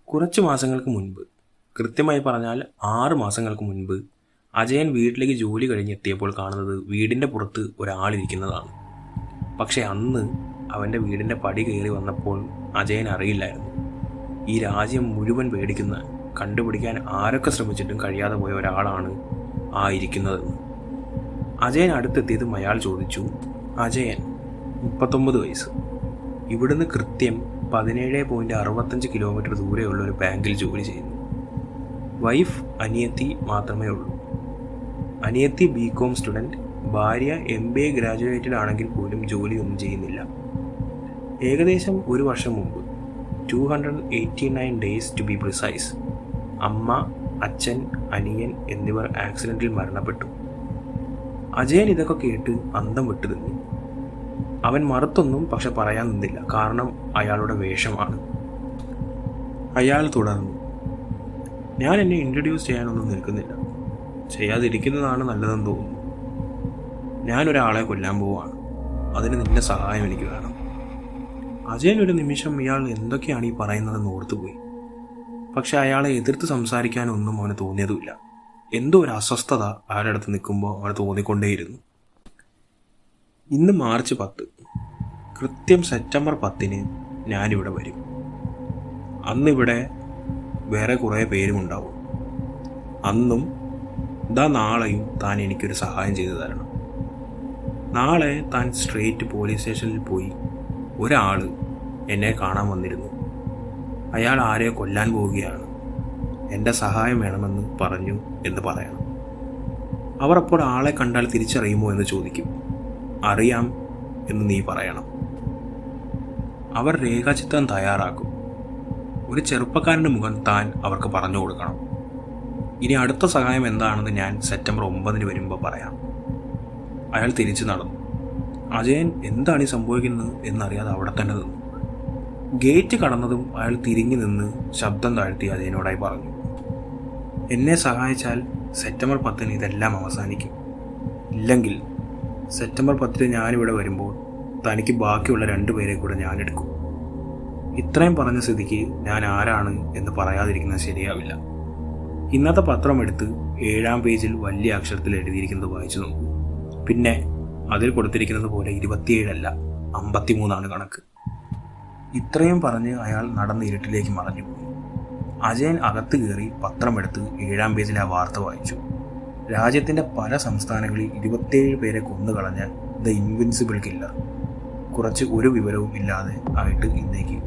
കുറച്ച് മാസങ്ങൾക്ക് മുൻപ്, കൃത്യമായി പറഞ്ഞാൽ 6 മാസങ്ങൾക്ക് മുൻപ്, അജയൻ വീട്ടിലേക്ക് ജോലി കഴിഞ്ഞെത്തിയപ്പോൾ കാണുന്നത് വീടിൻ്റെ പുറത്ത് ഒരാളിരിക്കുന്നതാണ്. പക്ഷേ അന്ന് അവൻ്റെ വീടിൻ്റെ പടി കയറി വന്നപ്പോൾ അജയൻ അറിയില്ലായിരുന്നു, ഈ രാജ്യം മുഴുവൻ പേടിക്കുന്ന, കണ്ടുപിടിക്കാൻ ആരൊക്കെ ശ്രമിച്ചിട്ടും കഴിയാതെ പോയ ഒരാളാണ് ആ ഇരിക്കുന്നതെന്ന്. അജയൻ അടുത്തെത്തിയതും അയാൾ ചോദിച്ചു. അജയൻ, 39 വയസ്സ്, ഇവിടുന്ന് കൃത്യം 17.65 കിലോമീറ്റർ ദൂരെയുള്ള ഒരു ബാങ്കിൽ ജോലി ചെയ്യുന്നു. വൈഫ് അനിയത്തി മാത്രമേ ഉള്ളൂ. അനിയത്തി BCom സ്റ്റുഡൻറ്റ്, ഭാര്യ MBA ഗ്രാജുവേറ്റഡ് ആണെങ്കിൽ പോലും ജോലിയൊന്നും ചെയ്യുന്നില്ല. ഏകദേശം 1 വർഷം മുമ്പ്, 289 ഡേയ്സ് ടു ബി പ്രിസൈസ്, അമ്മ, അച്ഛൻ, അനിയൻ എന്നിവർ ആക്സിഡൻറ്റിൽ മരണപ്പെട്ടു. അജയൻ ഇതൊക്കെ കേട്ട് അന്തം വിട്ടു നിന്നു. അവൻ മറുത്തൊന്നും പക്ഷെ പറയാൻ നിന്നില്ല, കാരണം അയാളുടെ വേഷമാണ്. അയാൾ തുടർന്നു. ഞാൻ എന്നെ ഇൻട്രൊഡ്യൂസ് ചെയ്യാനൊന്നും നിൽക്കുന്നില്ല, ചെയ്യാതിരിക്കുന്നതാണ് നല്ലതെന്ന് തോന്നുന്നു. ഞാനൊരാളെ കൊല്ലാൻ പോവുകയാണ്, അതിന് നിന്റെ സഹായം എനിക്ക് വേണം. അജയൻ ഒരു നിമിഷം ഇയാൾ എന്തൊക്കെയാണ് ഈ പറയുന്നതെന്ന് ഓർത്തുപോയി. പക്ഷെ അയാളെ എതിർത്ത് സംസാരിക്കാനൊന്നും അവന് തോന്നിയതുമില്ല. എന്തോ ഒരു അസ്വസ്ഥത അയാളുടെ അടുത്ത് നിൽക്കുമ്പോൾ അവന് തോന്നിക്കൊണ്ടേയിരുന്നു. ഇന്ന് മാർച്ച് 10, കൃത്യം സെപ്റ്റംബർ 10 ഞാനിവിടെ വരും. അന്നിവിടെ വേറെ കുറേ പേരും ഉണ്ടാവും. അന്നും നാളെയും താൻ എനിക്കൊരു സഹായം ചെയ്തു തരണം. നാളെ താൻ സ്ട്രേറ്റ് പോലീസ് സ്റ്റേഷനിൽ പോയി, ഒരാൾ എന്നെ കാണാൻ വന്നിരുന്നു, അയാൾ ആരെയോ കൊല്ലാൻ പോവുകയാണ്, എൻ്റെ സഹായം വേണമെന്ന് പറഞ്ഞു എന്ന് പറയണം. അവർ അപ്പോൾ ആളെ കണ്ടാൽ തിരിച്ചറിയുമോ എന്ന് ചോദിക്കും. അറിയാം എന്ന് നീ പറയണം. അവർ രേഖാചിത്രം തയ്യാറാക്കും. ഒരു ചെറുപ്പക്കാരൻ്റെ മുഖം താൻ അവർക്ക് പറഞ്ഞു കൊടുക്കണം. ഇനി അടുത്ത സഹായം എന്താണെന്ന് ഞാൻ സെപ്റ്റംബർ 9 വരുമ്പോൾ പറയാം. അയാൾ തിരിച്ചു നടന്നു. അജയൻ എന്താണ് ഈ സംഭവിക്കുന്നത് എന്നറിയാതെ അവിടെ തന്നെ നിന്നു. ഗേറ്റ് കടന്നതും അയാൾ തിരിഞ്ഞു നിന്ന് ശബ്ദം താഴ്ത്തി അജയനോടായി പറഞ്ഞു. എന്നെ സഹായിച്ചാൽ സെപ്റ്റംബർ 10 ഇതെല്ലാം അവസാനിക്കും. ഇല്ലെങ്കിൽ സെപ്റ്റംബർ 10 ഞാനിവിടെ വരുമ്പോൾ തനിക്ക് ബാക്കിയുള്ള 2 പേരെ കൂടെ ഞാനെടുക്കും. ഇത്രയും പറഞ്ഞ സ്ഥിതിക്ക് ഞാൻ ആരാണ് എന്ന് പറയാതിരിക്കുന്നത് ശരിയാവില്ല. ഇന്നത്തെ പത്രം എടുത്ത് 7-ാം പേജിൽ വലിയ അക്ഷരത്തിൽ എഴുതിയിരിക്കുന്നത് വായിച്ചു നോക്കൂ. പിന്നെ അതിൽ കൊടുത്തിരിക്കുന്നത് പോലെ 27 അല്ല, 53 കണക്ക്. ഇത്രയും പറഞ്ഞ് അയാൾ നടന്ന് ഇരുട്ടിലേക്ക് മറഞ്ഞു പോയി. അജയൻ അകത്ത് കയറി പത്രമെടുത്ത് 7-ാം പേജിൽ ആ വാർത്ത വായിച്ചു. രാജ്യത്തിൻ്റെ പല സംസ്ഥാനങ്ങളിൽ 27 പേരെ കൊന്നുകളഞ്ഞ ദ ഇൻവിൻസിബിൾ കില്ലർ കുറച്ച് ഒരു വിവരവും ഇല്ലാതെ ആയിട്ട് ഇന്നേക്ക്